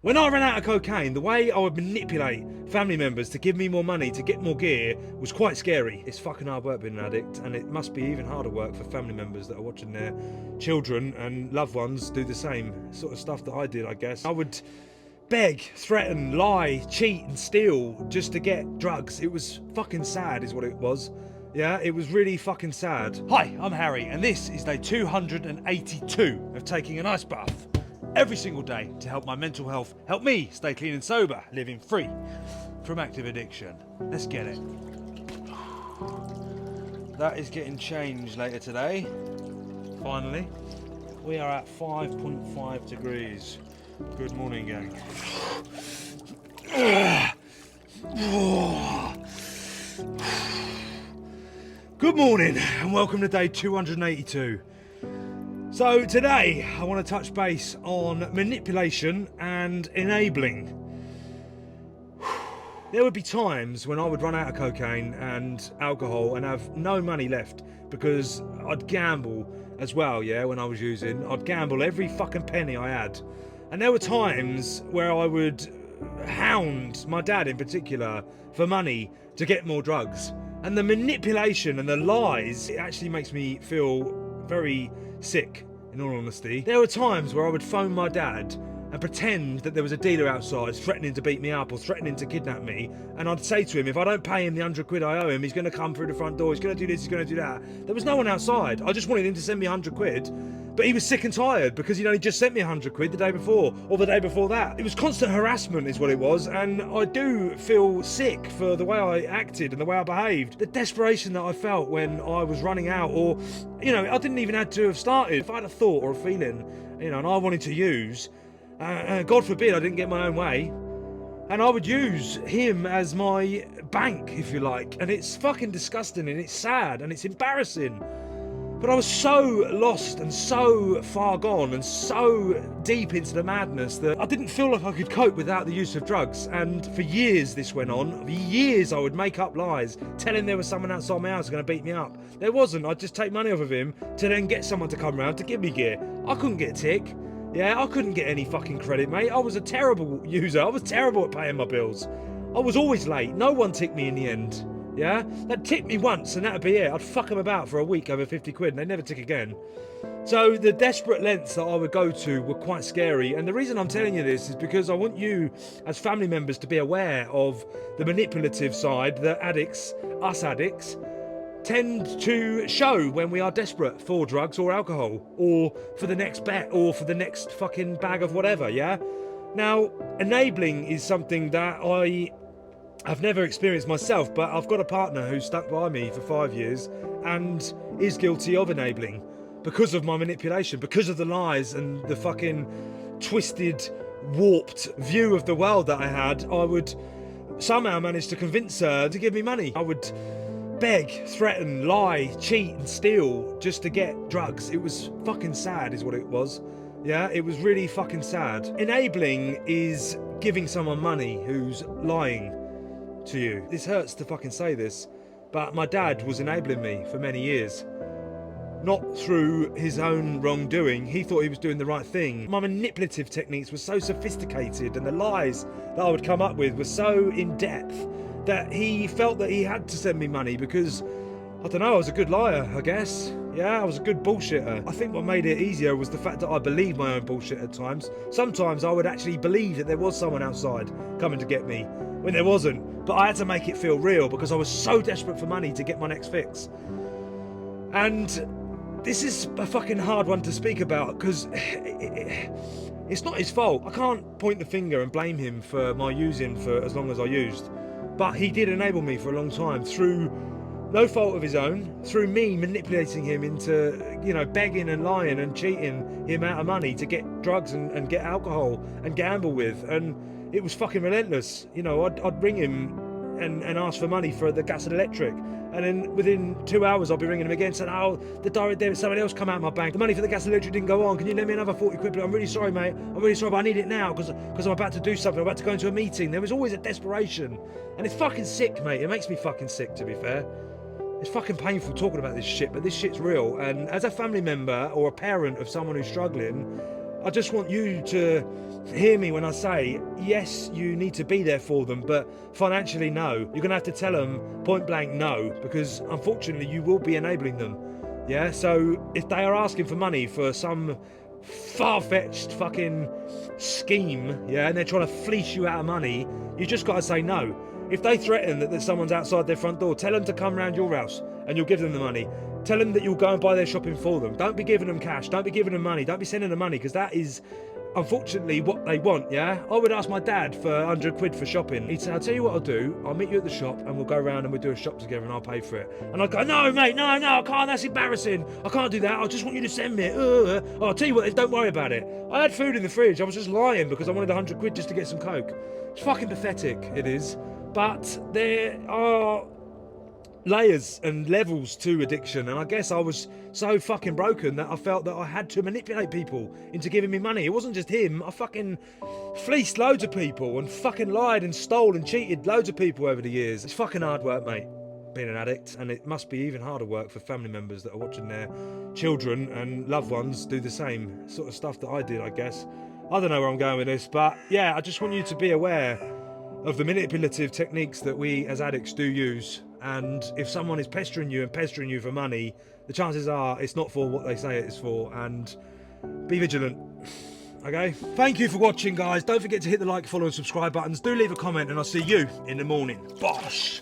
When I ran out of cocaine, the way I would manipulate family members to give me more money to get more gear was quite scary. It's fucking hard work being an addict, and it must be even harder work for family members that are watching their children and loved ones do the same sort of stuff that I did, I guess. I would beg, threaten, lie, cheat and steal just to get drugs. It was fucking sad is what it was. Yeah, it was really fucking sad. Hi, I'm Harry, and this is day 282 of taking an ice bath every single day to help my mental health, help me stay clean and sober, living free from active addiction. Let's get it. That is getting changed later today. Finally. We are at 5.5 degrees. Good morning, gang. Good morning and welcome to day 282. So today I want to touch base on manipulation and enabling. There would be times when I would run out of cocaine and alcohol and have no money left because I'd gamble as well, yeah, when I was using. I'd gamble every fucking penny I had. And there were times where I would hound my dad in particular for money to get more drugs. And the manipulation and the lies, it actually makes me feel very sick, in all honesty. There were times where I would phone my dad and pretend that there was a dealer outside threatening to beat me up or threatening to kidnap me, and I'd say to him, if I don't pay him the 100 quid I owe him, he's going to come through the front door, he's going to do this, he's going to do that. There was no one outside. I just wanted him to send me 100 quid, but he was sick and tired because he'd only just sent me 100 quid the day before, or the day before that. It was constant harassment is what it was, and I do feel sick for the way I acted and the way I behaved. The desperation that I felt when I was running out, or, you know, I didn't even have to have started. If I had a thought or a feeling, you know, and I wanted to use, God forbid I didn't get my own way, and I would use him as my bank, if you like, and it's fucking disgusting and it's sad and it's embarrassing. But I was so lost and so far gone and so deep into the madness that I didn't feel like I could cope without the use of drugs. And for years this went on. For years I would make up lies, telling there was someone outside my house going to beat me up. There wasn't. I'd just take money off of him to then get someone to come round to give me gear. I couldn't get a tick. Yeah, I couldn't get any fucking credit, mate. I was a terrible user. I was terrible at paying my bills. I was always late. No one ticked me in the end. Yeah, they'd tip me once and that'd be it. I'd fuck them about for a week over 50 quid and they'd never tick again. So the desperate lengths that I would go to were quite scary, and the reason I'm telling you this is because I want you as family members to be aware of the manipulative side that addicts, us addicts, tend to show when we are desperate for drugs or alcohol, or for the next bet, or for the next fucking bag of whatever, yeah? Now, enabling is something that I've never experienced myself, but I've got a partner who's stuck by me for 5 years and is guilty of enabling because of my manipulation, because of the lies and the fucking twisted, warped view of the world that I had. I would somehow manage to convince her to give me money. I would beg, threaten, lie, cheat and steal just to get drugs. It was fucking sad is what it was. Yeah, it was really fucking sad. Enabling is giving someone money who's lying to you. This hurts to fucking say this, but my dad was enabling me for many years. Not through his own wrongdoing. He thought he was doing the right thing. My manipulative techniques were so sophisticated and the lies that I would come up with were so in-depth that he felt that he had to send me money because, I don't know, I was a good liar, I guess. Yeah, I was a good bullshitter. I think what made it easier was the fact that I believed my own bullshit at times. Sometimes I would actually believe that there was someone outside coming to get me when there wasn't, but I had to make it feel real because I was so desperate for money to get my next fix. And this is a fucking hard one to speak about because it's not his fault. I can't point the finger and blame him for my using for as long as I used, but he did enable me for a long time through no fault of his own, through me manipulating him into, you know, begging and lying and cheating him out of money to get drugs and get alcohol and gamble with. And it was fucking relentless. You know, I'd ring him and ask for money for the gas and electric, and then within 2 hours I'd be ringing him again saying, oh, the direct debit, someone else come out of my bank, the money for the gas and electric didn't go on, can you lend me another 40 quid? But I'm really sorry, mate, I'm really sorry, but I need it now because I'm about to do something, I'm about to go into a meeting. There was always a desperation, and it's fucking sick, mate. It makes me fucking sick, to be fair. It's fucking painful talking about this shit, but this shit's real. And as a family member or a parent of someone who's struggling, I just want you to hear me when I say, yes, you need to be there for them, but financially, no. You're going to have to tell them point blank no, because unfortunately you will be enabling them. Yeah, so if they are asking for money for some far-fetched fucking scheme, yeah, and they're trying to fleece you out of money, you just got to say no. If they threaten that someone's outside their front door, tell them to come round your house and you'll give them the money. Tell them that you'll go and buy their shopping for them. Don't be giving them cash. Don't be giving them money. Don't be sending them money, because that is unfortunately what they want, yeah? I would ask my dad for 100 quid for shopping. He'd say, I'll tell you what I'll do. I'll meet you at the shop and we'll go around and we'll do a shop together and I'll pay for it. And I'd go, no, mate, no, I can't. That's embarrassing. I can't do that. I just want you to send me it. Oh, I'll tell you what, don't worry about it. I had food in the fridge. I was just lying because I wanted 100 quid just to get some Coke. It's fucking pathetic, it is. But there are layers and levels to addiction, and I guess I was so fucking broken that I felt that I had to manipulate people into giving me money. It wasn't just him. I fucking fleeced loads of people and fucking lied and stole and cheated loads of people over the years. It's fucking hard work, mate, being an addict, and it must be even harder work for family members that are watching their children and loved ones do the same sort of stuff that I did, I guess. I don't know where I'm going with this, but yeah, I just want you to be aware of the manipulative techniques that we as addicts do use. And if someone is pestering you for money, the chances are it's not for what they say it is for, and be vigilant. Okay? Thank you for watching, guys. Don't forget to hit the like, follow and subscribe buttons. Do leave a comment and I'll see you in the morning. Bosh!